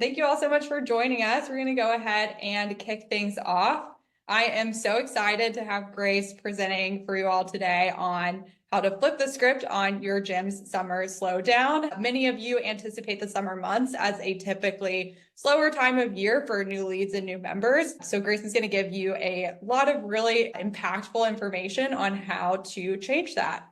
Thank you all so much for joining us. We're going to go ahead and kick things off. I am so excited to have Grace presenting for you all today on how to flip the script on your gym's summer slowdown. Many of you anticipate the summer months as a typically slower time of year for new leads and new members. So Grace is going to give you a lot of really impactful information on how to change that.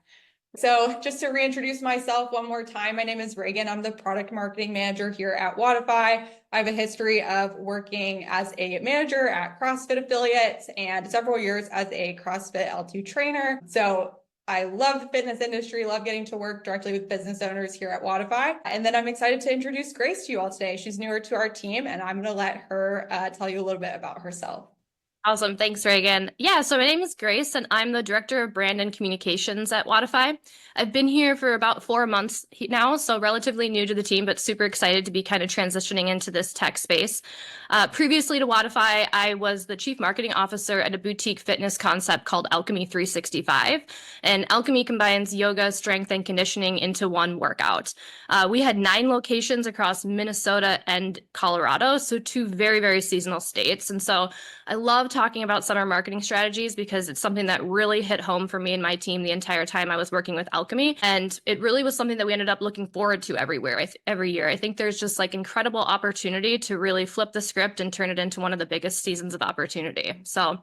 So just to reintroduce myself one more time, my name is Reagan. I'm the product marketing manager here at Wodify. I have a history of working as a manager at CrossFit affiliates and several years as a CrossFit L2 trainer. So I love the fitness industry, love getting to work directly with business owners here at Wodify. And then I'm excited to introduce Grace to you all today. She's newer to our team, and I'm going to let her tell you a little bit about herself. Awesome. Thanks, Reagan. Yeah, so my name is Grace, and I'm the Director of Brand and Communications at Wodify. I've been here for about 4 months now, so relatively new to the team, but super excited to be kind of transitioning into this tech space. Previously to Wodify, I was the Chief Marketing Officer at a boutique fitness concept called Alchemy 365. And Alchemy combines yoga, strength, and conditioning into one workout. We had 9 locations across Minnesota and Colorado, so 2 very, very seasonal states. And so I love talking about summer marketing strategies because it's something that really hit home for me and my team the entire time I was working with Alchemy. And it really was something that we ended up looking forward to every year. I think there's just like incredible opportunity to really flip the script and turn it into one of the biggest seasons of opportunity. So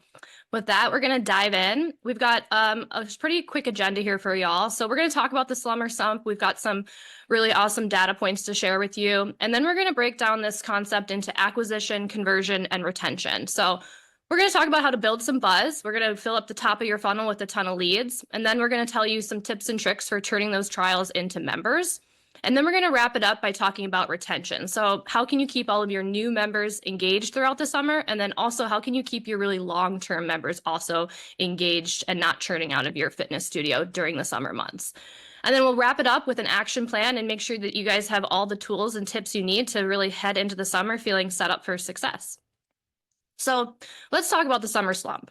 with that, we're going to dive in. We've got a pretty quick agenda here for y'all. So we're going to talk about the slum or sump. We've got some really awesome data points to share with you. And then we're going to break down this concept into acquisition, conversion, and retention. So we're going to talk about how to build some buzz. We're going to fill up the top of your funnel with a ton of leads. And then we're going to tell you some tips and tricks for turning those trials into members. And then we're going to wrap it up by talking about retention. So how can you keep all of your new members engaged throughout the summer? And then also, how can you keep your really long-term members also engaged and not churning out of your fitness studio during the summer months? And then we'll wrap it up with an action plan and make sure that you guys have all the tools and tips you need to really head into the summer feeling set up for success. So let's talk about the summer slump.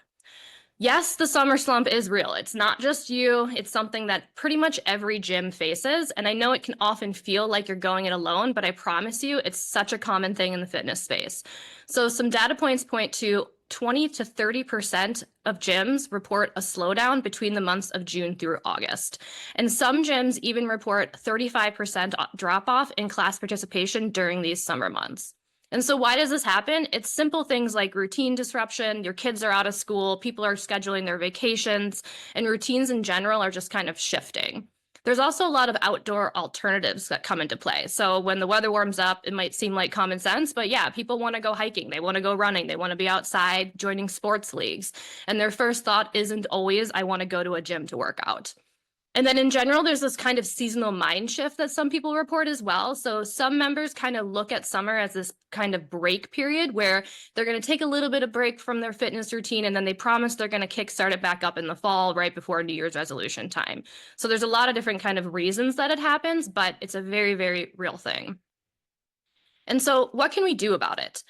Yes, the summer slump is real. It's not just you. It's something that pretty much every gym faces. And I know it can often feel like you're going it alone, but I promise you, it's such a common thing in the fitness space. So some data points point to 20 to 30% of gyms report a slowdown between the months of June through August. And some gyms even report 35% drop off in class participation during these summer months. And so why does this happen? It's simple things like routine disruption. Your kids are out of school, people are scheduling their vacations, and routines in general are just kind of shifting. There's also a lot of outdoor alternatives that come into play. So when the weather warms up, it might seem like common sense, but yeah, people want to go hiking, they want to go running, they want to be outside joining sports leagues. And their first thought isn't always, I want to go to a gym to work out. And then in general, there's this kind of seasonal mind shift that some people report as well. So some members kind of look at summer as this kind of break period where they're going to take a little bit of break from their fitness routine, and then they promise they're going to kickstart it back up in the fall right before New Year's resolution time. So there's a lot of different kind of reasons that it happens, but it's a very, very real thing. And so what can we do about it?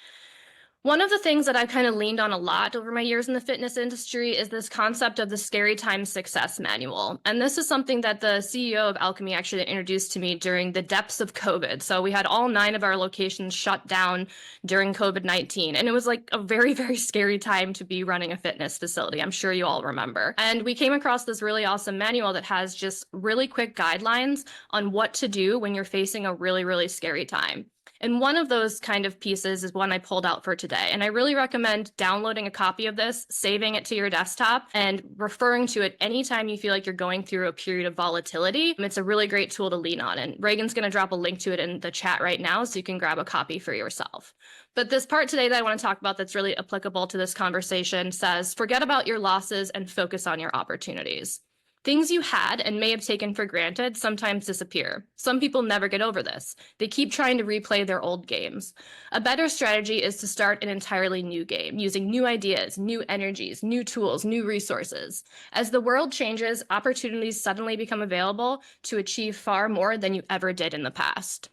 One of the things that I've kind of leaned on a lot over my years in the fitness industry is this concept of the Scary Time Success Manual. And this is something that the CEO of Alchemy actually introduced to me during the depths of COVID. So we had all 9 of our locations shut down during COVID-19. And it was like a very, very scary time to be running a fitness facility. I'm sure you all remember. And we came across this really awesome manual that has just really quick guidelines on what to do when you're facing a really, really scary time. And one of those kind of pieces is one I pulled out for today. And I really recommend downloading a copy of this, saving it to your desktop, and referring to it anytime you feel like you're going through a period of volatility. It's a really great tool to lean on. And Reagan's going to drop a link to it in the chat right now so you can grab a copy for yourself. But this part today that I want to talk about that's really applicable to this conversation says, forget about your losses and focus on your opportunities. Things you had and may have taken for granted sometimes disappear. Some people never get over this. They keep trying to replay their old games. A better strategy is to start an entirely new game, using new ideas, new energies, new tools, new resources. As the world changes, opportunities suddenly become available to achieve far more than you ever did in the past.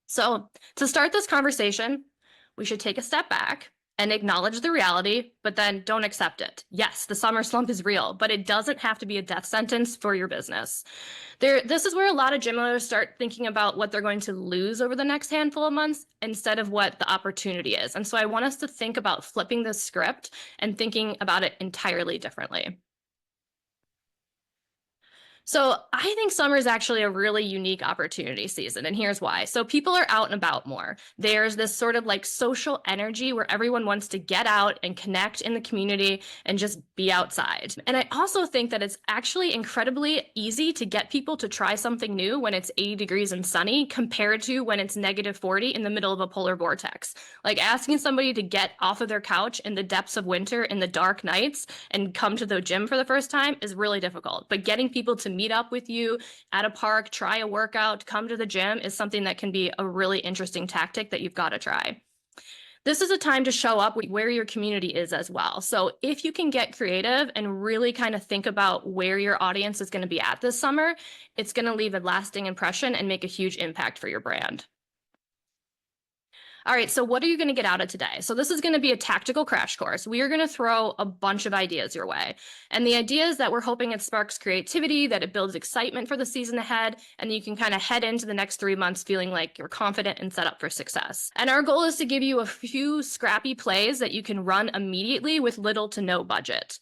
So, to start this conversation, we should take a step back and acknowledge the reality, but then don't accept it. Yes, the summer slump is real, but it doesn't have to be a death sentence for your business. This is where a lot of gym owners start thinking about what they're going to lose over the next handful of months instead of what the opportunity is. And so I want us to think about flipping the script and thinking about it entirely differently. So I think summer is actually a really unique opportunity season, and here's why. So people are out and about more. There's this sort of like social energy where everyone wants to get out and connect in the community and just be outside. And I also think that it's actually incredibly easy to get people to try something new when it's 80 degrees and sunny compared to when it's negative 40 in the middle of a polar vortex. Like asking somebody to get off of their couch in the depths of winter in the dark nights and come to the gym for the first time is really difficult. But getting people to meet up with you at a park, try a workout, come to the gym is something that can be a really interesting tactic that you've got to try. This is a time to show up where your community is as well. So if you can get creative and really kind of think about where your audience is going to be at this summer, it's going to leave a lasting impression and make a huge impact for your brand. All right, so what are you going to get out of today? So this is going to be a tactical crash course. We are going to throw a bunch of ideas your way. And the idea is that we're hoping it sparks creativity, that it builds excitement for the season ahead, and you can kind of head into the next 3 months feeling like you're confident and set up for success. And our goal is to give you a few scrappy plays that you can run immediately with little to no budget.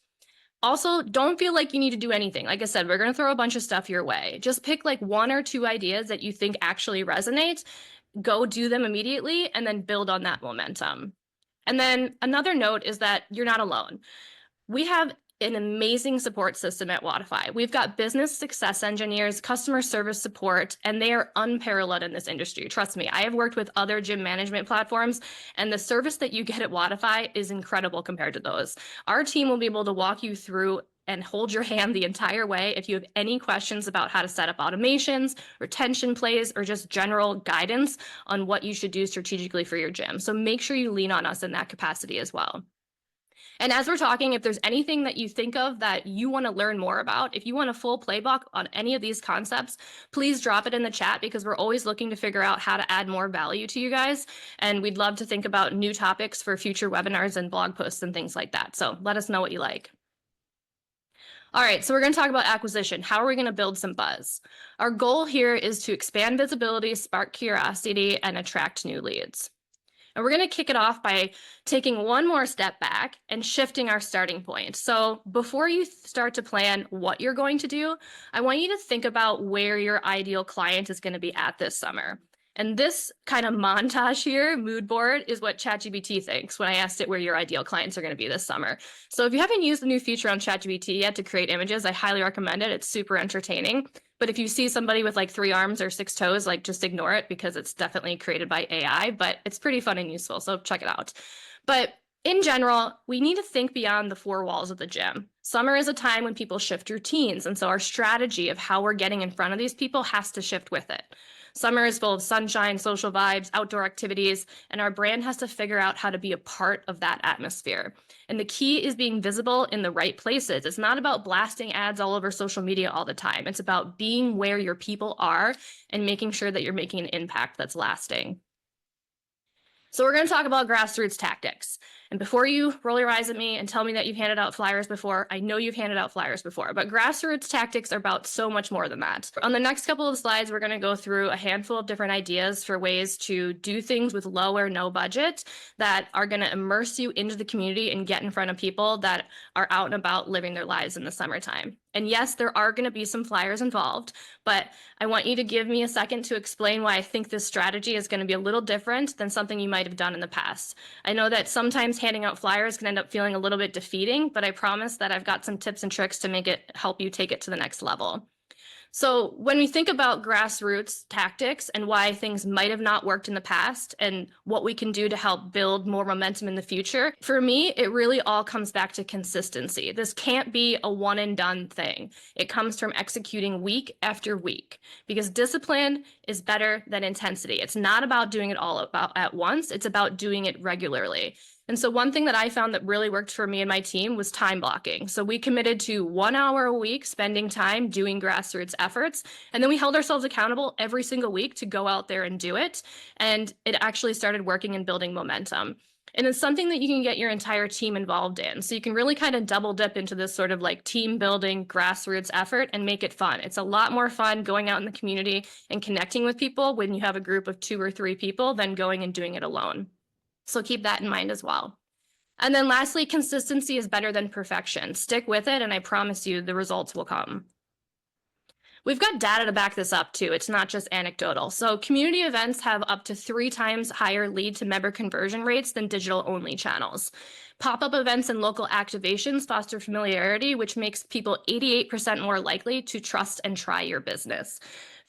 Also, don't feel like you need to do anything. Like I said, we're going to throw a bunch of stuff your way. Just pick like 1 or 2 ideas that you think actually resonate, go do them immediately, and then build on that momentum. And then another note is that you're not alone. We have an amazing support system at Wodify. We've got business success engineers, customer service support, and they are unparalleled in this industry. Trust me, I have worked with other gym management platforms, and the service that you get at Wodify is incredible compared to those. Our team will be able to walk you through and hold your hand the entire way if you have any questions about how to set up automations, retention plays, or just general guidance on what you should do strategically for your gym. So make sure you lean on us in that capacity as well. And as we're talking, if there's anything that you think of that you want to learn more about, if you want a full playbook on any of these concepts, please drop it in the chat because we're always looking to figure out how to add more value to you guys. And we'd love to think about new topics for future webinars and blog posts and things like that. So let us know what you like. All right, so we're going to talk about acquisition. How are we going to build some buzz? Our goal here is to expand visibility, spark curiosity, and attract new leads. And we're going to kick it off by taking one more step back and shifting our starting point. So before you start to plan what you're going to do, I want you to think about where your ideal client is going to be at this summer. And this kind of montage here, mood board, is what ChatGPT thinks when I asked it where your ideal clients are going to be this summer. So if you haven't used the new feature on ChatGPT yet to create images, I highly recommend it. It's super entertaining. But if you see somebody with like 3 arms or 6 toes, like just ignore it because it's definitely created by AI, but it's pretty fun and useful. So check it out. But in general, we need to think beyond the 4 walls of the gym. Summer is a time when people shift routines. And so our strategy of how we're getting in front of these people has to shift with it. Summer is full of sunshine, social vibes, outdoor activities, and our brand has to figure out how to be a part of that atmosphere. And the key is being visible in the right places. It's not about blasting ads all over social media all the time. It's about being where your people are and making sure that you're making an impact that's lasting. So we're going to talk about grassroots tactics. And before you roll your eyes at me and tell me that you've handed out flyers before, I know you've handed out flyers before, but grassroots tactics are about so much more than that. On the next couple of slides, we're going to go through a handful of different ideas for ways to do things with low or no budget that are going to immerse you into the community and get in front of people that are out and about living their lives in the summertime. And yes, there are going to be some flyers involved, but I want you to give me a second to explain why I think this strategy is going to be a little different than something you might have done in the past. I know that sometimes handing out flyers can end up feeling a little bit defeating, but I promise that I've got some tips and tricks to make it help you take it to the next level. So when we think about grassroots tactics and why things might have not worked in the past and what we can do to help build more momentum in the future, for me, it really all comes back to consistency. This can't be a one and done thing. It comes from executing week after week because discipline is better than intensity. It's not about doing it all at once. It's about doing it regularly. And so one thing that I found that really worked for me and my team was time blocking. So we committed to 1 hour a week spending time doing grassroots efforts. And then we held ourselves accountable every single week to go out there and do it. And it actually started working and building momentum. And it's something that you can get your entire team involved in. So you can really kind of double dip into this sort of like team building grassroots effort and make it fun. It's a lot more fun going out in the community and connecting with people when you have a group of 2 or 3 people than going and doing it alone. So keep that in mind as well. And then lastly, consistency is better than perfection. Stick with it, and I promise you the results will come. We've got data to back this up too. It's not just anecdotal. So community events have up to 3 times higher lead to member conversion rates than digital only channels. Pop-up events and local activations foster familiarity, which makes people 88% more likely to trust and try your business.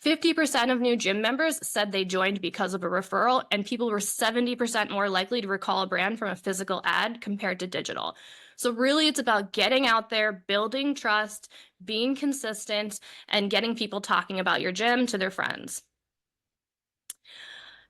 50% of new gym members said they joined because of a referral, and people were 70% more likely to recall a brand from a physical ad compared to digital. So really, it's about getting out there, building trust, being consistent, and getting people talking about your gym to their friends.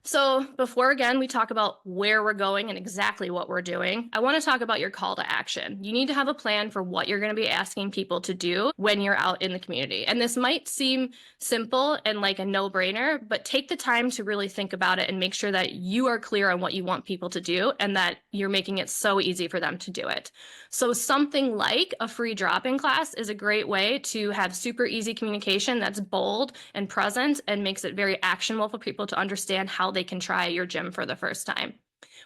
So before, again, we talk about where we're going and exactly what we're doing, I want to talk about your call to action. You need to have a plan for what you're going to be asking people to do when you're out in the community. And this might seem simple and like a no-brainer, but take the time to really think about it and make sure that you are clear on what you want people to do and that you're making it so easy for them to do it. So something like a free drop-in class is a great way to have super easy communication that's bold and present and makes it very actionable for people to understand how they can try your gym for the first time.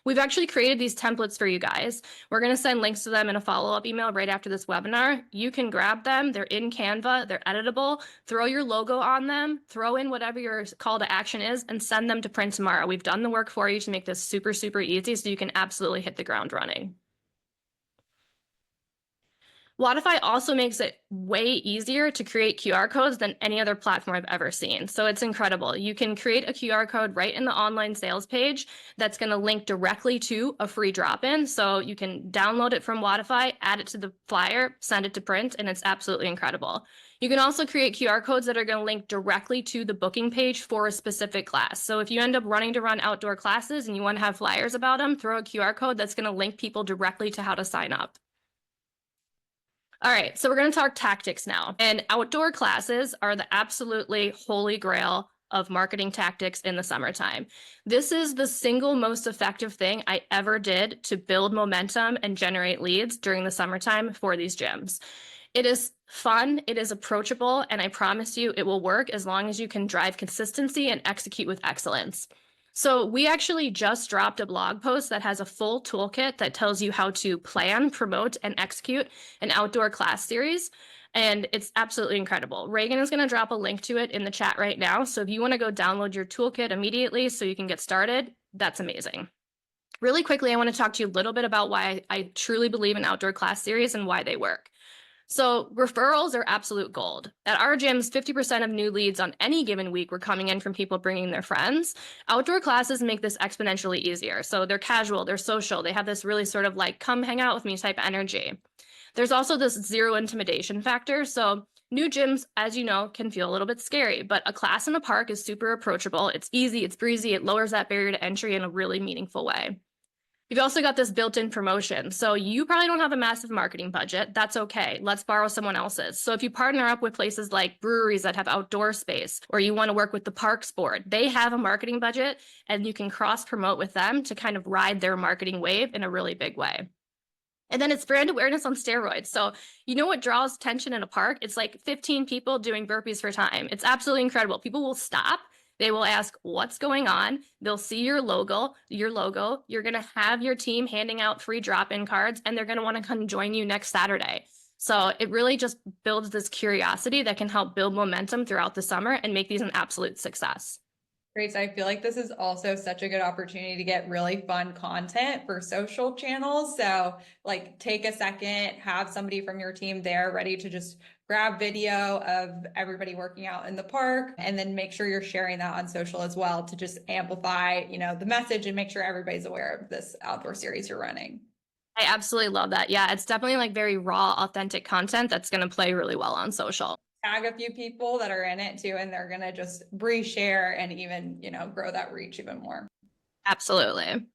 We've actually created these templates for you guys. We're going to send links to them in a follow-up email right after this webinar. You can grab them. They're in Canva. They're editable. Throw your logo on them. Throw in whatever your call to action is and send them to print tomorrow. We've done the work for you to make this super, super easy so you can absolutely hit the ground running. Wodify also makes it way easier to create QR codes than any other platform I've ever seen. So it's incredible. You can create a QR code right in the online sales page that's going to link directly to a free drop-in. So you can download it from Wodify, add it to the flyer, send it to print, and it's absolutely incredible. You can also create QR codes that are going to link directly to the booking page for a specific class. So if you end up running to run outdoor classes and you want to have flyers about them, throw a QR code that's going to link people directly to how to sign up. All right, so we're going to talk tactics now. And outdoor classes are the absolutely holy grail of marketing tactics in the summertime. This is the single most effective thing I ever did to build momentum and generate leads during the summertime for these gyms. It is fun, it is approachable, and I promise you it will work as long as you can drive consistency and execute with excellence. So we actually just dropped a blog post that has a full toolkit that tells you how to plan, promote, and execute an outdoor class series. And it's absolutely incredible. Reagan is going to drop a link to it in the chat right now. So if you want to go download your toolkit immediately so you can get started, that's amazing. Really quickly, I want to talk to you a little bit about why I truly believe in outdoor class series and why they work. So referrals are absolute gold. At our gyms, 50% of new leads on any given week were coming in from people bringing their friends. Outdoor classes make this exponentially easier. So they're casual, they're social, they have this really sort of like, come hang out with me type energy. There's also this zero intimidation factor. So new gyms, as you know, can feel a little bit scary, but a class in a park is super approachable. It's easy, it's breezy, it lowers that barrier to entry in a really meaningful way. You've also got this built-in promotion. So you probably don't have a massive marketing budget. That's okay. Let's borrow someone else's. So if you partner up with places like breweries that have outdoor space, or you want to work with the Parks Board, they have a marketing budget and you can cross-promote with them to kind of ride their marketing wave in a really big way. And then it's brand awareness on steroids. So you know what draws attention in a park? It's like 15 people doing burpees for time. It's absolutely incredible. People will stop. They will ask, what's going on? They'll see your logo. You're going to have your team handing out free drop-in cards, and they're going to want to come join you next Saturday. So it really just builds this curiosity that can help build momentum throughout the summer and make these an absolute success. Great. So I feel like this is also such a good opportunity to get really fun content for social channels. So like take a second, have somebody from your team there ready to just grab video of everybody working out in the park, and then make sure you're sharing that on social as well to just amplify, the message and make sure everybody's aware of this outdoor series you're running. I absolutely love that. Yeah, it's definitely like very raw, authentic content that's going to play really well on social. Tag a few people that are in it too, and they're going to just reshare and even, grow that reach even more. Absolutely.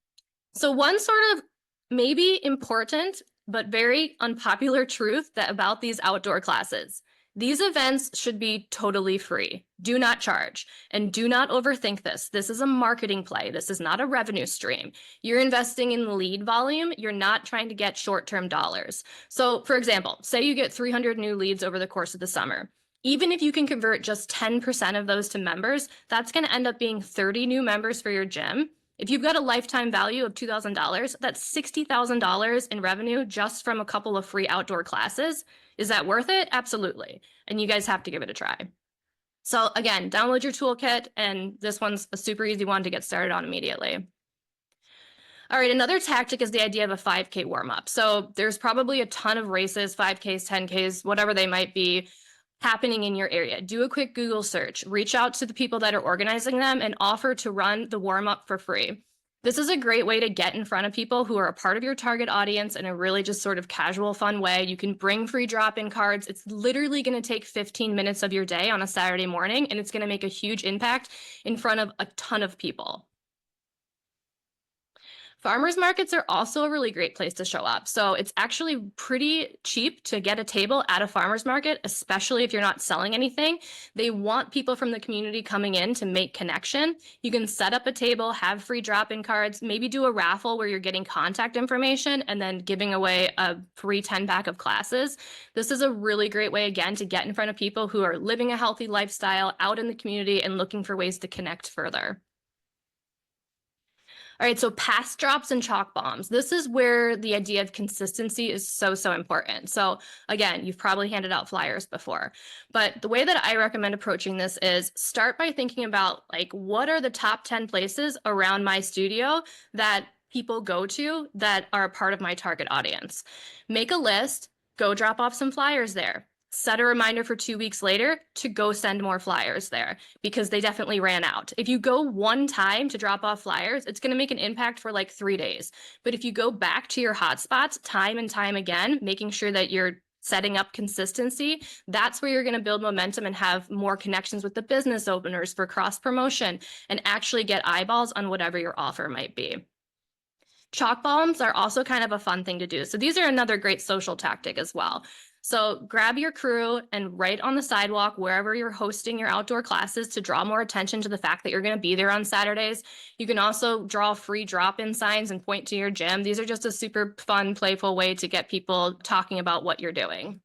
So one sort of maybe important, but very unpopular truth about these outdoor classes. These events should be totally free. Do not charge, and do not overthink this. This is a marketing play. This is not a revenue stream. You're investing in lead volume. You're not trying to get short-term dollars. So for example, say you get 300 new leads over the course of the summer. Even if you can convert just 10% of those to members, that's going to end up being 30 new members for your gym. If you've got a lifetime value of $2,000, that's $60,000 in revenue just from a couple of free outdoor classes. Is that worth it? Absolutely. And you guys have to give it a try. So again, download your toolkit, and this one's a super easy one to get started on immediately. All right, another tactic is the idea of a 5K warm-up. So there's probably a ton of races, 5Ks, 10Ks, whatever they might be, happening in your area. Do a quick Google search, reach out to the people that are organizing them, and offer to run the warm-up for free. This is a great way to get in front of people who are a part of your target audience in a really just sort of casual, fun way. You can bring free drop-in cards. It's literally going to take 15 minutes of your day on a Saturday morning, and it's going to make a huge impact in front of a ton of people. Farmers markets are also a really great place to show up. So it's actually pretty cheap to get a table at a farmer's market, especially if you're not selling anything. They want people from the community coming in to make connection. You can set up a table, have free drop-in cards, maybe do a raffle where you're getting contact information and then giving away a free 10-pack of classes. This is a really great way, again, to get in front of people who are living a healthy lifestyle out in the community and looking for ways to connect further. All right, so pass drops and chalk bombs. This is where the idea of consistency is so important. So again, you've probably handed out flyers before, but the way that I recommend approaching this is start by thinking about like, what are the top 10 places around my studio that people go to that are a part of my target audience? Make a list, go drop off some flyers there. Set a reminder for 2 weeks later to go send more flyers there because they definitely ran out. If you go one time to drop off flyers, it's going to make an impact for like 3 days. But if you go back to your hotspots time and time again, making sure that you're setting up consistency, that's where you're going to build momentum and have more connections with the business owners for cross promotion and actually get eyeballs on whatever your offer might be. Chalk bombs are also kind of a fun thing to do. So these are another great social tactic as well. So grab your crew and write on the sidewalk wherever you're hosting your outdoor classes to draw more attention to the fact that you're going to be there on Saturdays. You can also draw free drop-in signs and point to your gym. These are just a super fun, playful way to get people talking about what you're doing.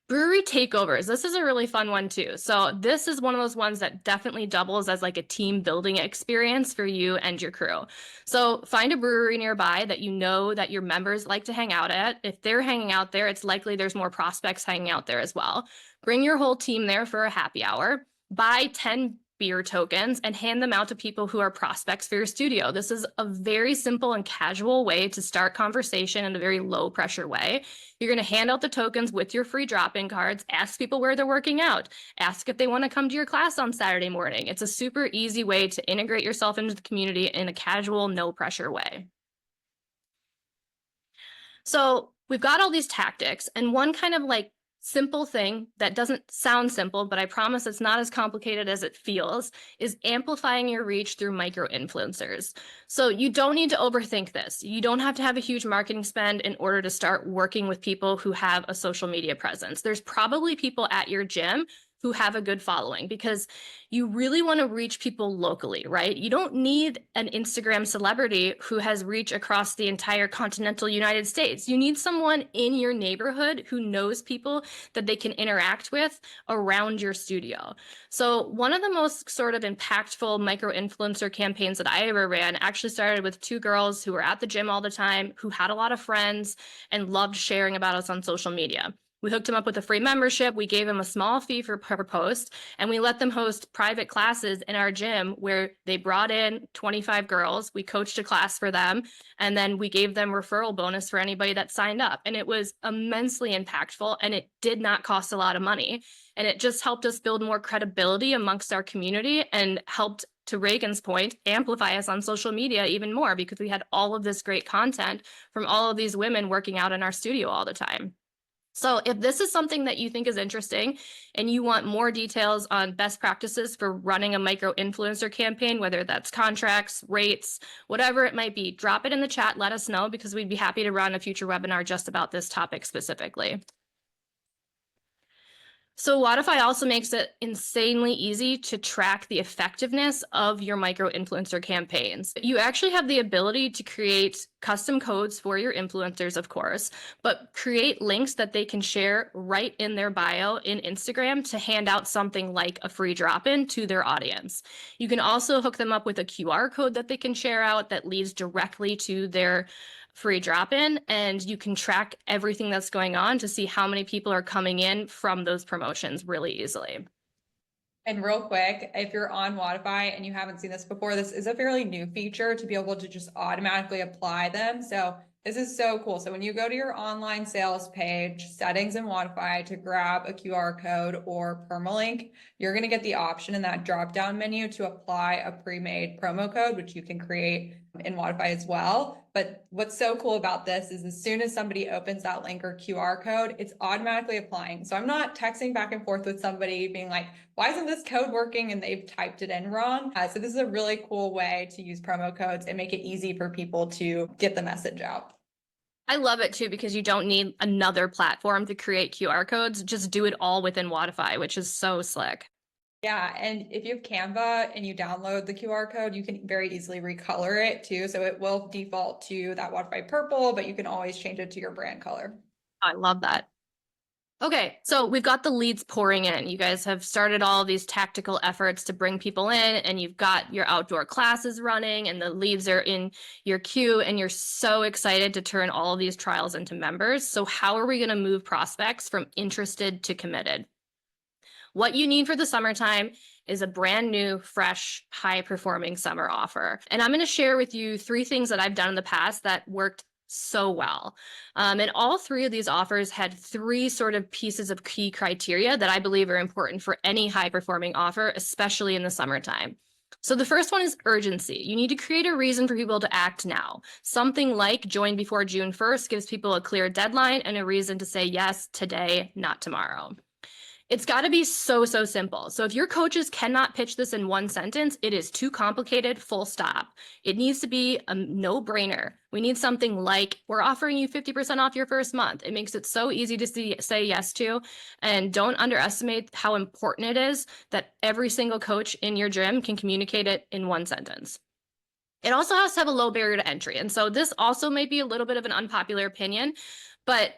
Brewery takeovers. This is a really fun one too. So this is one of those ones that definitely doubles as like a team building experience for you and your crew. So find a brewery nearby that you know that your members like to hang out at. If they're hanging out there, it's likely there's more prospects hanging out there as well. Bring your whole team there for a happy hour. Buy 10 beer tokens and hand them out to people who are prospects for your studio. This is a very simple and casual way to start conversation in a very low pressure way. You're going to hand out the tokens with your free drop-in cards, ask people where they're working out, ask if they want to come to your class on Saturday morning. It's a super easy way to integrate yourself into the community in a casual, no pressure way. So we've got all these tactics, and one kind of like simple thing that doesn't sound simple, but I promise it's not as complicated as it feels, is amplifying your reach through micro influencers. So you don't need to overthink this. You don't have to have a huge marketing spend in order to start working with people who have a social media presence. There's probably people at your gym who have a good following because you really want to reach people locally, right? You don't need an Instagram celebrity who has reach across the entire continental United States. You need someone in your neighborhood who knows people that they can interact with around your studio. So one of the most sort of impactful micro influencer campaigns that I ever ran actually started with 2 girls who were at the gym all the time, who had a lot of friends and loved sharing about us on social media. We hooked them up with a free membership. We gave them a small fee per post, and we let them host private classes in our gym where they brought in 25 girls. We coached a class for them, and then we gave them referral bonus for anybody that signed up. And it was immensely impactful, and it did not cost a lot of money. And it just helped us build more credibility amongst our community and helped, to Reagan's point, amplify us on social media even more because we had all of this great content from all of these women working out in our studio all the time. So if this is something that you think is interesting and you want more details on best practices for running a micro influencer campaign, whether that's contracts, rates, whatever it might be, drop it in the chat, let us know, because we'd be happy to run a future webinar just about this topic specifically. So Wodify also makes it insanely easy to track the effectiveness of your micro influencer campaigns. You actually have the ability to create custom codes for your influencers, of course, but create links that they can share right in their bio in Instagram to hand out something like a free drop-in to their audience. You can also hook them up with a QR code that they can share out that leads directly to their free drop-in, and you can track everything that's going on to see how many people are coming in from those promotions really easily. And real quick, if you're on Wodify and you haven't seen this before, this is a fairly new feature to be able to just automatically apply them. So this is so cool. So when you go to your online sales page, settings in Wodify to grab a QR code or permalink, you're going to get the option in that drop-down menu to apply a pre-made promo code, which you can create in Wodify as well. But what's so cool about this is as soon as somebody opens that link or QR code, it's automatically applying. So I'm not texting back and forth with somebody being like, why isn't this code working? And they've typed it in wrong. So this is a really cool way to use promo codes and make it easy for people to get the message out. I love it too, because you don't need another platform to create QR codes. Just do it all within Wodify, which is so slick. Yeah, and if you have Canva and you download the QR code, you can very easily recolor it too. So it will default to that Wodify purple, but you can always change it to your brand color. I love that. Okay, so we've got the leads pouring in. You guys have started all of these tactical efforts to bring people in, and you've got your outdoor classes running, and the leads are in your queue, and you're so excited to turn all of these trials into members. So how are we going to move prospects from interested to committed? What you need for the summertime is a brand new, fresh, high-performing summer offer. And I'm going to share with you 3 things that I've done in the past that worked so well. And all 3 of these offers had 3 sort of pieces of key criteria that I believe are important for any high-performing offer, especially in the summertime. So the first one is urgency. You need to create a reason for people to act now. Something like join before June 1st gives people a clear deadline and a reason to say yes today, not tomorrow. It's got to be so simple. So if your coaches cannot pitch this in 1 sentence, it is too complicated, full stop. It needs to be a no-brainer. We need something like, we're offering you 50% off your first month. It makes it so easy to say yes to. And don't underestimate how important it is that every single coach in your gym can communicate it in 1 sentence. It also has to have a low barrier to entry. And so this also may be a little bit of an unpopular opinion, but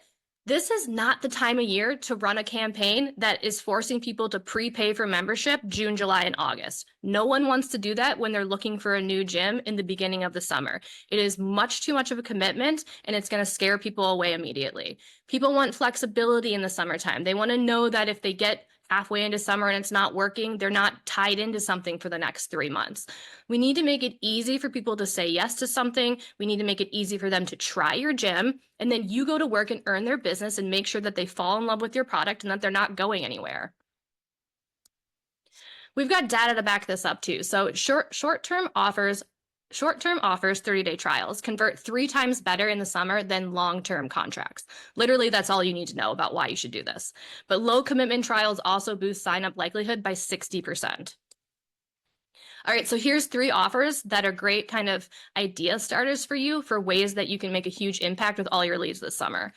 this is not the time of year to run a campaign that is forcing people to prepay for membership June, July, and August. No one wants to do that when they're looking for a new gym in the beginning of the summer. It is much too much of a commitment, and it's going to scare people away immediately. People want flexibility in the summertime. They want to know that if they get halfway into summer and it's not working, they're not tied into something for the next 3 months. We need to make it easy for people to say yes to something. We need to make it easy for them to try your gym, and then you go to work and earn their business and make sure that they fall in love with your product and that they're not going anywhere. We've got data to back this up too. So short-term offers, 30-day trials convert 3 times better in the summer than long-term contracts. Literally, that's all you need to know about why you should do this. But low commitment trials also boost sign-up likelihood by 60%. All right, so here's 3 offers that are great kind of idea starters for you for ways that you can make a huge impact with all your leads this summer.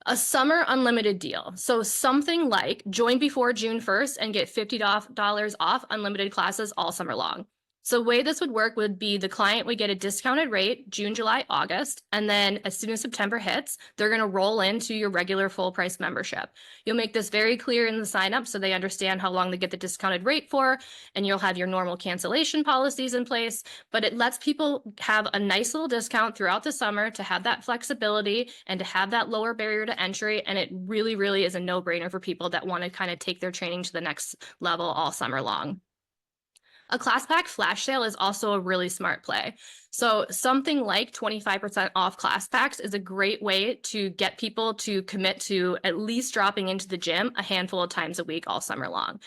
A summer unlimited deal. So something like join before June 1st and get $50 off unlimited classes all summer long. So the way this would work would be the client would get a discounted rate June, July, August, and then as soon as September hits, they're going to roll into your regular full price membership. You'll make this very clear in the sign up so they understand how long they get the discounted rate for, and you'll have your normal cancellation policies in place, but it lets people have a nice little discount throughout the summer to have that flexibility and to have that lower barrier to entry, and it really is a no-brainer for people that want to kind of take their training to the next level all summer long. A class pack flash sale is also a really smart play. So something like 25% off class packs is a great way to get people to commit to at least dropping into the gym a handful of times a week all summer long.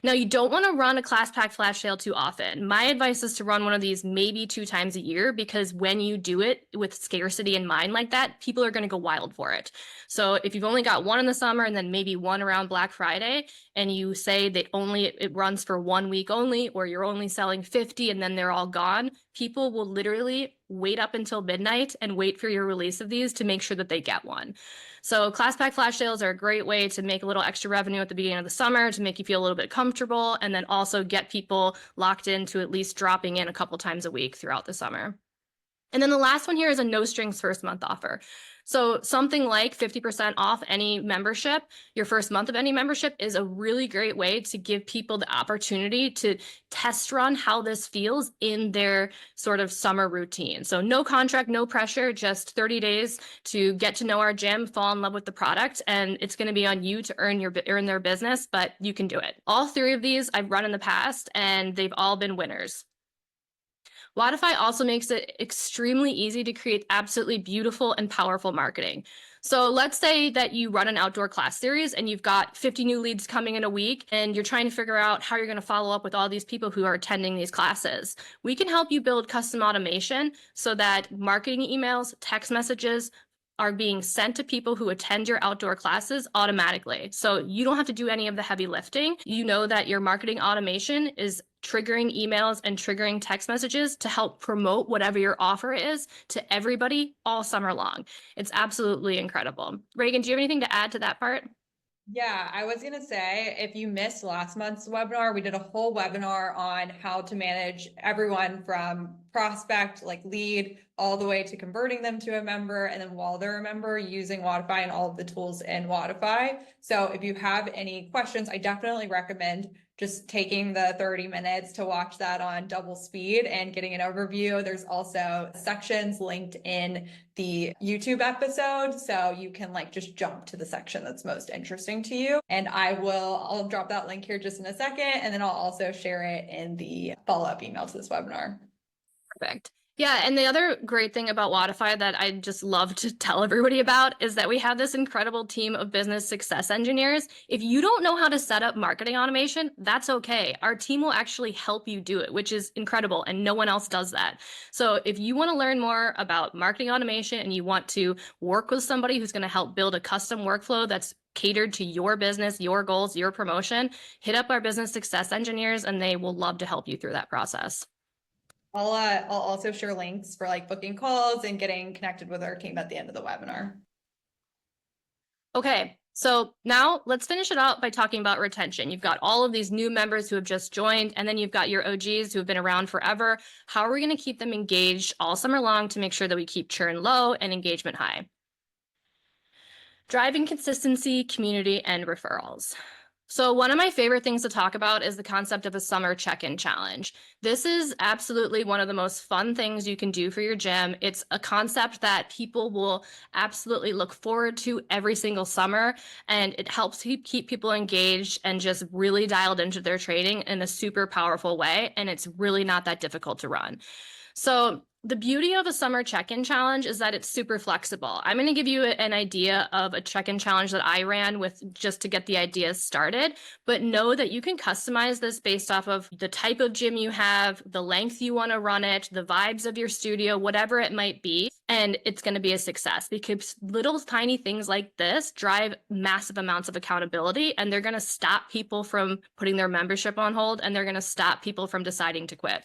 Now, you don't want to run a class pack flash sale too often. My advice is to run one of these maybe 2 times a year, because when you do it with scarcity in mind like that, people are going to go wild for it. So if you've only got 1 in the summer and then maybe 1 around Black Friday, and you say that it runs for 1 week only, or you're only selling 50 and then they're all gone, people will literally literally wait up until midnight and wait for your release of these to make sure that they get one. So class pack flash sales are a great way to make a little extra revenue at the beginning of the summer to make you feel a little bit comfortable, and then also get people locked into at least dropping in a couple times a week throughout the summer. And then the last one here is a no strings first month offer. So something like 50% off any membership, your first month of any membership, is a really great way to give people the opportunity to test run how this feels in their sort of summer routine. So no contract, no pressure, just 30 days to get to know our gym, fall in love with the product, and it's going to be on you to earn their business, but you can do it. All 3 of these I've run in the past, and they've all been winners. Wodify also makes it extremely easy to create absolutely beautiful and powerful marketing. So let's say that you run an outdoor class series and you've got 50 new leads coming in a week, and you're trying to figure out how you're going to follow up with all these people who are attending these classes. We can help you build custom automation so that marketing emails, text messages are being sent to people who attend your outdoor classes automatically. So you don't have to do any of the heavy lifting. You know that your marketing automation is triggering emails and triggering text messages to help promote whatever your offer is to everybody all summer long. It's absolutely incredible. Reagan, do you have anything to add to that part? Yeah, I was going to say, if you missed last month's webinar, we did a whole webinar on how to manage everyone from prospect, like lead, all the way to converting them to a member. And then while they're a member, using Wodify and all of the tools in Wodify. So if you have any questions, I definitely recommend just taking the 30 minutes to watch that on double speed and getting an overview. There's also sections linked in the YouTube episode, so you can like just jump to the section that's most interesting to you. And I'll drop that link here just in a second, and then I'll also share it in the follow-up email to this webinar. Perfect. Yeah, and the other great thing about Wodify that I just love to tell everybody about is that we have this incredible team of business success engineers. If you don't know how to set up marketing automation, that's okay. Our team will actually help you do it, which is incredible, and no one else does that. So if you want to learn more about marketing automation and you want to work with somebody who's going to help build a custom workflow that's catered to your business, your goals, your promotion, hit up our business success engineers, and they will love to help you through that process. I'll also share links for like booking calls and getting connected with our team at the end of the webinar. Okay, so now let's finish it out by talking about retention. You've got all of these new members who have just joined, and then you've got your OGs who have been around forever. How are we going to keep them engaged all summer long to make sure that we keep churn low and engagement high? Driving consistency, community, and referrals. So one of my favorite things to talk about is the concept of a summer check-in challenge. This is absolutely one of the most fun things you can do for your gym. It's a concept that people will absolutely look forward to every single summer, and it helps keep people engaged and just really dialed into their training in a super powerful way, and it's really not that difficult to run. So the beauty of a summer check-in challenge is that it's super flexible. I'm going to give you an idea of a check-in challenge that I ran with just to get the ideas started, but know that you can customize this based off of the type of gym you have, the length you want to run it, the vibes of your studio, whatever it might be, and it's going to be a success because little tiny things like this drive massive amounts of accountability, and they're going to stop people from putting their membership on hold, and they're going to stop people from deciding to quit.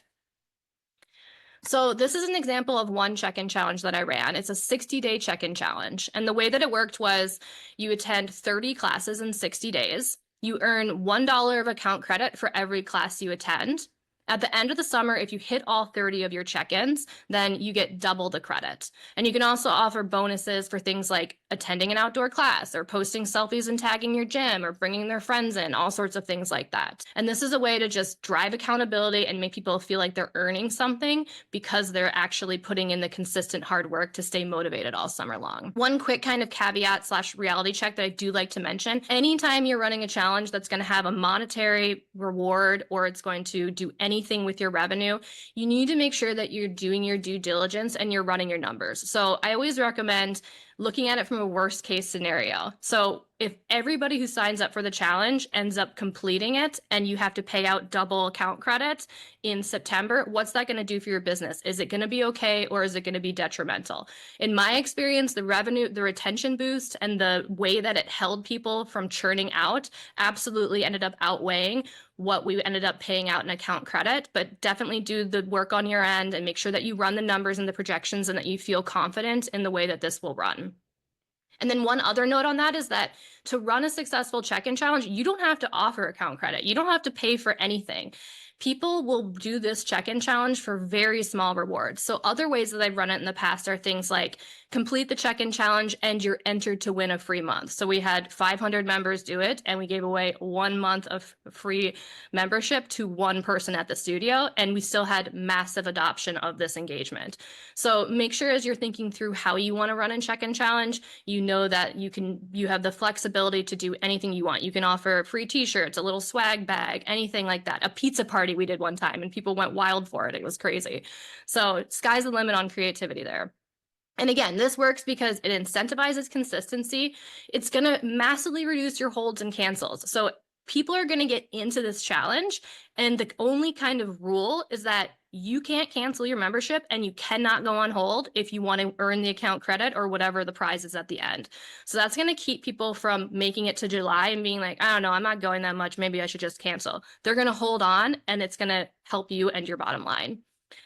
So this is an example of one check-in challenge that I ran. It's a 60-day check-in challenge. And the way that it worked was you attend 30 classes in 60 days. You earn $1 of account credit for every class you attend. At the end of the summer, if you hit all 30 of your check-ins, then you get double the credit. And you can also offer bonuses for things like attending an outdoor class or posting selfies and tagging your gym or bringing their friends in, all sorts of things like that. And this is a way to just drive accountability and make people feel like they're earning something because they're actually putting in the consistent hard work to stay motivated all summer long. One quick kind of caveat / reality check that I do like to mention, anytime you're running a challenge that's going to have a monetary reward or it's going to do anything with your revenue, you need to make sure that you're doing your due diligence and you're running your numbers. So I always recommend looking at it from a worst case scenario. So if everybody who signs up for the challenge ends up completing it and you have to pay out double account credit in September, what's that going to do for your business? Is it going to be okay, or is it going to be detrimental? In my experience, the revenue, the retention boost, and the way that it held people from churning out absolutely ended up outweighing what we ended up paying out in account credit. But definitely do the work on your end and make sure that you run the numbers and the projections and that you feel confident in the way that this will run. And then one other note on that is that to run a successful check-in challenge, you don't have to offer account credit. You don't have to pay for anything. People will do this check-in challenge for very small rewards. So other ways that I've run it in the past are things like complete the check-in challenge and you're entered to win a free month. So we had 500 members do it and we gave away 1 month of free membership to one person at the studio, and we still had massive adoption of this engagement. So make sure as you're thinking through how you want to run a check-in challenge, you know that you have the flexibility to do anything you want. You can offer free t-shirts, a little swag bag, anything like that. A pizza party we did one time and people went wild for it. It was crazy. So sky's the limit on creativity there. And again, this works because it incentivizes consistency. It's going to massively reduce your holds and cancels. So people are going to get into this challenge, and the only kind of rule is that you can't cancel your membership and you cannot go on hold if you want to earn the account credit or whatever the prize is at the end. So that's going to keep people from making it to July and being like, I don't know, I'm not going that much, maybe I should just cancel. They're going to hold on, and it's going to help you and your bottom line.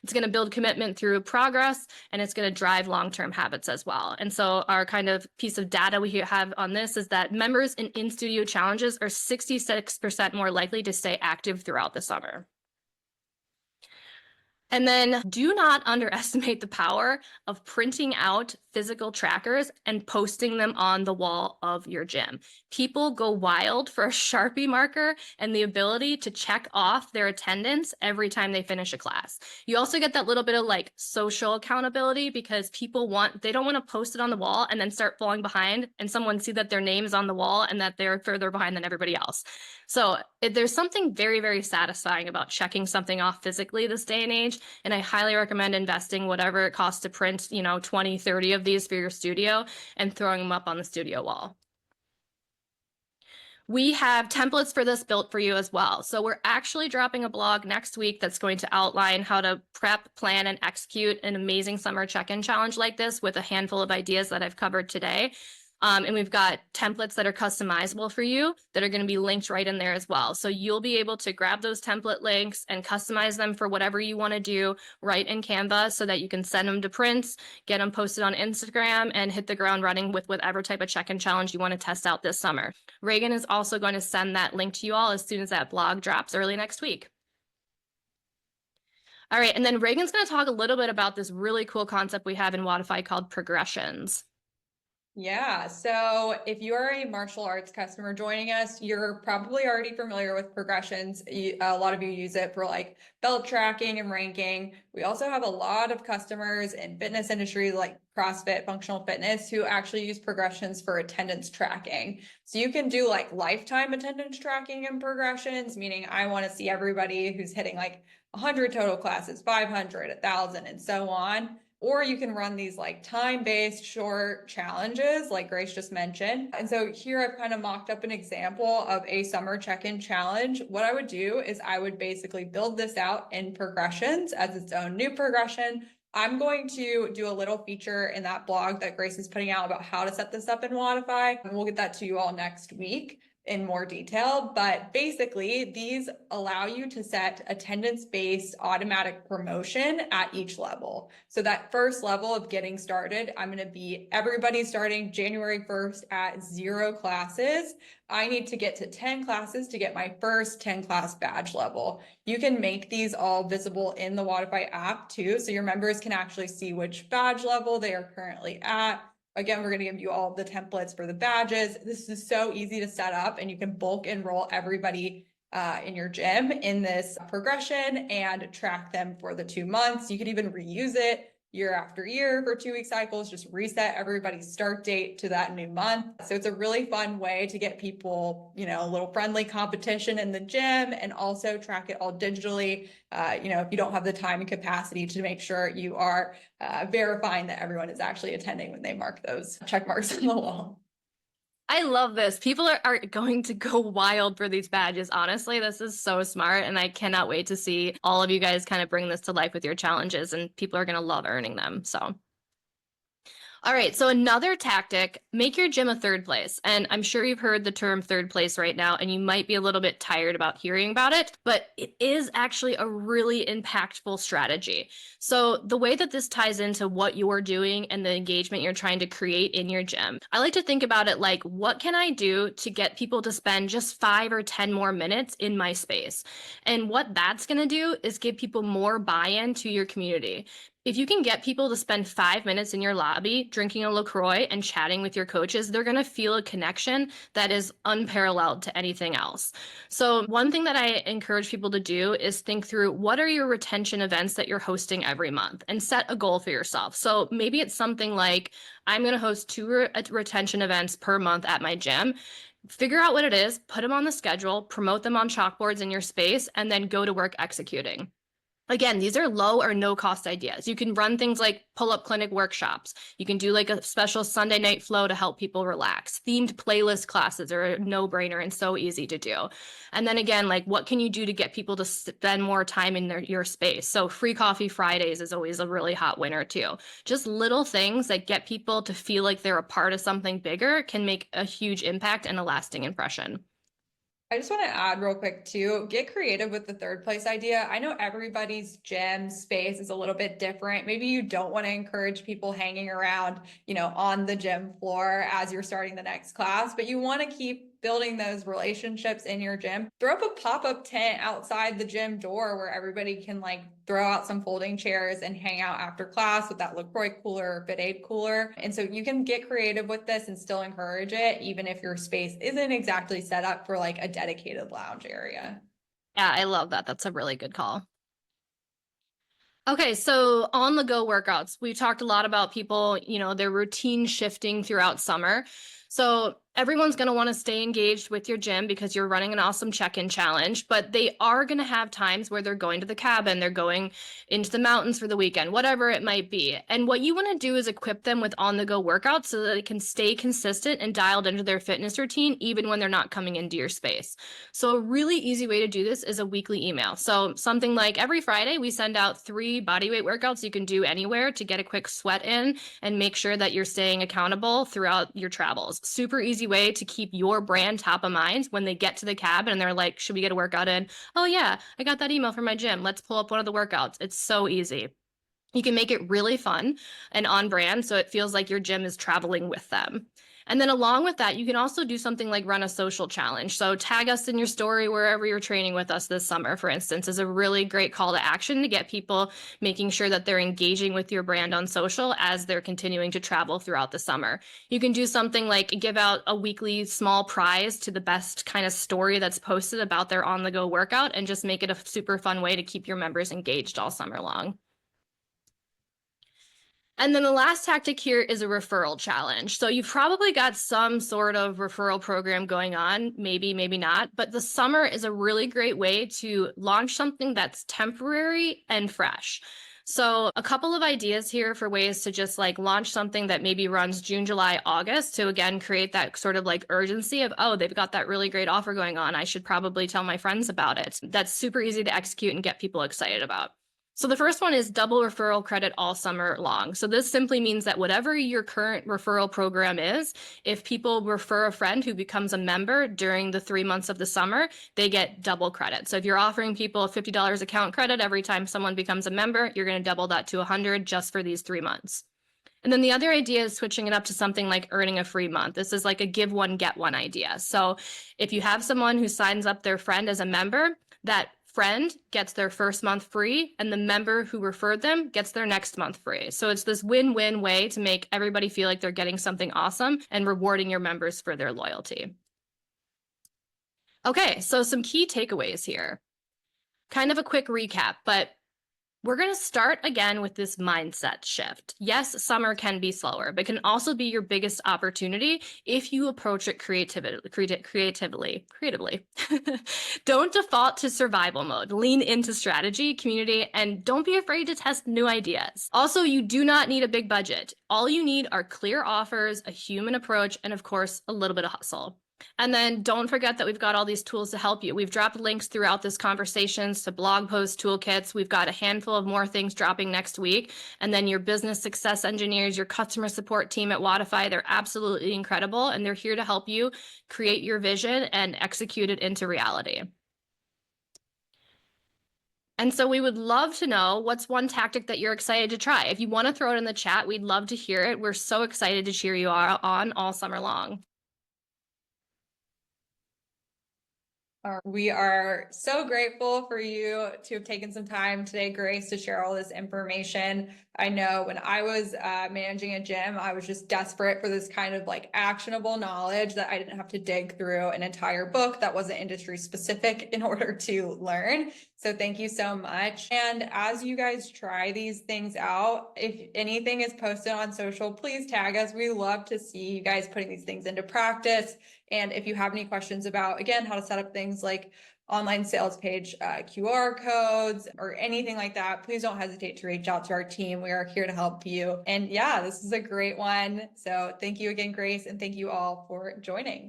It's going to build commitment through progress, and it's going to drive long-term habits as well. And so our kind of piece of data we have on this is that members in studio challenges are 66% more likely to stay active throughout the summer. And then do not underestimate the power of printing out physical trackers and posting them on the wall of your gym. People go wild for a Sharpie marker and the ability to check off their attendance every time they finish a class. You also get that little bit of like social accountability because people they don't want to post it on the wall and then start falling behind and someone see that their name is on the wall and that they're further behind than everybody else. So there's something very, very satisfying about checking something off physically this day and age. And I highly recommend investing whatever it costs to print, 20, 30 of these for your studio and throwing them up on the studio wall. We have templates for this built for you as well. So we're actually dropping a blog next week that's going to outline how to prep, plan, and execute an amazing summer check-in challenge like this with a handful of ideas that I've covered today. And we've got templates that are customizable for you that are going to be linked right in there as well. So you'll be able to grab those template links and customize them for whatever you want to do right in Canva so that you can send them to prints, get them posted on Instagram, and hit the ground running with whatever type of check-in challenge you want to test out this summer. Reagan is also going to send that link to you all as soon as that blog drops early next week. All right, and then Reagan's going to talk a little bit about this really cool concept we have in Wodify called progressions. Yeah, so if you are a martial arts customer joining us, you're probably already familiar with progressions. A lot of you use it for like belt tracking and ranking. We also have a lot of customers in fitness industry like CrossFit, functional fitness, who actually use progressions for attendance tracking. So you can do like lifetime attendance tracking and progressions, meaning I want to see everybody who's hitting like 100 total classes, 500, 1,000, and so on. Or you can run these like time-based short challenges like Grace just mentioned. And so here I've kind of mocked up an example of a summer check-in challenge. What I would do is I would basically build this out in progressions as its own new progression. I'm going to do a little feature in that blog that Grace is putting out about how to set this up in Wodify. And we'll get that to you all next week in more detail, but basically these allow you to set attendance-based automatic promotion at each level. So that first level of getting started, I'm going to be everybody starting January 1st at 0 classes. I need to get to 10 classes to get my first 10 class badge level. You can make these all visible in the Wodify app too, so your members can actually see which badge level they are currently at. Again, we're going to give you all the templates for the badges. This is so easy to set up, and you can bulk enroll everybody in your gym in this progression and track them for the 2 months. You could even reuse it year after year for 2-week cycles, just reset everybody's start date to that new month. So it's a really fun way to get people, a little friendly competition in the gym, and also track it all digitally. If you don't have the time and capacity to make sure you are verifying that everyone is actually attending when they mark those check marks on the wall. I love this. People are going to go wild for these badges. Honestly, this is so smart. And I cannot wait to see all of you guys kind of bring this to life with your challenges, and people are going to love earning them. So. All right, so another tactic, make your gym a third place. And I'm sure you've heard the term third place right now, and you might be a little bit tired about hearing about it, but it is actually a really impactful strategy. So the way that this ties into what you're doing and the engagement you're trying to create in your gym, I like to think about it like, what can I do to get people to spend just 5 or 10 more minutes in my space? And what that's going to do is give people more buy-in to your community. If you can get people to spend 5 minutes in your lobby drinking a LaCroix and chatting with your coaches, they're going to feel a connection that is unparalleled to anything else. So one thing that I encourage people to do is think through, what are your retention events that you're hosting every month, and set a goal for yourself. So maybe it's something like, I'm going to host 2 retention events per month at my gym. Figure out what it is, put them on the schedule, promote them on chalkboards in your space, and then go to work executing. Again, these are low or no cost ideas. You can run things like pull-up clinic workshops. You can do like a special Sunday night flow to help people relax. Themed playlist classes are a no-brainer and so easy to do. And then again, like, what can you do to get people to spend more time in your space? So free coffee Fridays is always a really hot winner too. Just little things that get people to feel like they're a part of something bigger can make a huge impact and a lasting impression. I just want to add real quick too, get creative with the third place idea. I know everybody's gym space is a little bit different. Maybe you don't want to encourage people hanging around, on the gym floor as you're starting the next class, but you want to keep building those relationships in your gym. Throw up a pop-up tent outside the gym door where everybody can throw out some folding chairs and hang out after class with that LaCroix cooler or Fit Aid cooler. And so you can get creative with this and still encourage it, even if your space isn't exactly set up for a dedicated lounge area. Yeah, I love that. That's a really good call. Okay, so on the go workouts, we talked a lot about people, their routine shifting throughout summer. So everyone's going to want to stay engaged with your gym because you're running an awesome check-in challenge, but they are going to have times where they're going to the cabin, they're going into the mountains for the weekend, whatever it might be. And what you want to do is equip them with on-the-go workouts so that they can stay consistent and dialed into their fitness routine, even when they're not coming into your space. So a really easy way to do this is a weekly email. So something like every Friday, we send out 3 bodyweight workouts you can do anywhere to get a quick sweat in and make sure that you're staying accountable throughout your travels. Super easy way to keep your brand top of mind when they get to the cabin and they're like, should we get a workout in? Oh yeah, I got that email from my gym. Let's pull up one of the workouts. It's so easy. You can make it really fun and on brand so it feels like your gym is traveling with them. And then along with that, you can also do something like run a social challenge. So tag us in your story wherever you're training with us this summer, for instance, is a really great call to action to get people making sure that they're engaging with your brand on social as they're continuing to travel throughout the summer. You can do something like give out a weekly small prize to the best kind of story that's posted about their on-the-go workout and just make it a super fun way to keep your members engaged all summer long. And then the last tactic here is a referral challenge. So you've probably got some sort of referral program going on, maybe, maybe not, but the summer is a really great way to launch something that's temporary and fresh. So a couple of ideas here for ways to just launch something that maybe runs June, July, August to again create that sort of urgency of, oh, they've got that really great offer going on. I should probably tell my friends about it. That's super easy to execute and get people excited about. So the first one is double referral credit all summer long. So this simply means that whatever your current referral program is, if people refer a friend who becomes a member during the 3 months of the summer, they get double credit. So if you're offering people $50 account credit every time someone becomes a member, you're going to double that to $100 just for these 3 months. And then the other idea is switching it up to something like earning a free month. This is like a give one, get one idea. So if you have someone who signs up their friend as a member, that friend gets their first month free and the member who referred them gets their next month free. So it's this win-win way to make everybody feel like they're getting something awesome and rewarding your members for their loyalty. Okay, so some key takeaways here. Kind of a quick recap, but We're going to start again with this mindset shift. Yes, summer can be slower, but can also be your biggest opportunity if you approach it creatively. Don't default to survival mode. Lean into strategy, community, and don't be afraid to test new ideas. Also, you do not need a big budget. All you need are clear offers, a human approach, and of course, a little bit of hustle. And then don't forget that we've got all these tools to help you. We've dropped links throughout this conversations to blog posts, toolkits. We've got a handful of more things dropping next week. And then your business success engineers, your customer support team at Wodify, they're absolutely incredible. And they're here to help you create your vision and execute it into reality. And so we would love to know what's one tactic that you're excited to try. If you want to throw it in the chat, we'd love to hear it. We're so excited to cheer you on all summer long. We are so grateful for you to have taken some time today, Grace, to share all this information. I know when I was managing a gym, I was just desperate for this kind of like actionable knowledge that I didn't have to dig through an entire book that wasn't industry specific in order to learn. So thank you so much. And as you guys try these things out, if anything is posted on social, please tag us. We love to see you guys putting these things into practice. And if you have any questions about, again, how to set up things like online sales page, QR codes, or anything like that, please don't hesitate to reach out to our team. We are here to help you. And yeah, this is a great one. So thank you again, Grace, and thank you all for joining.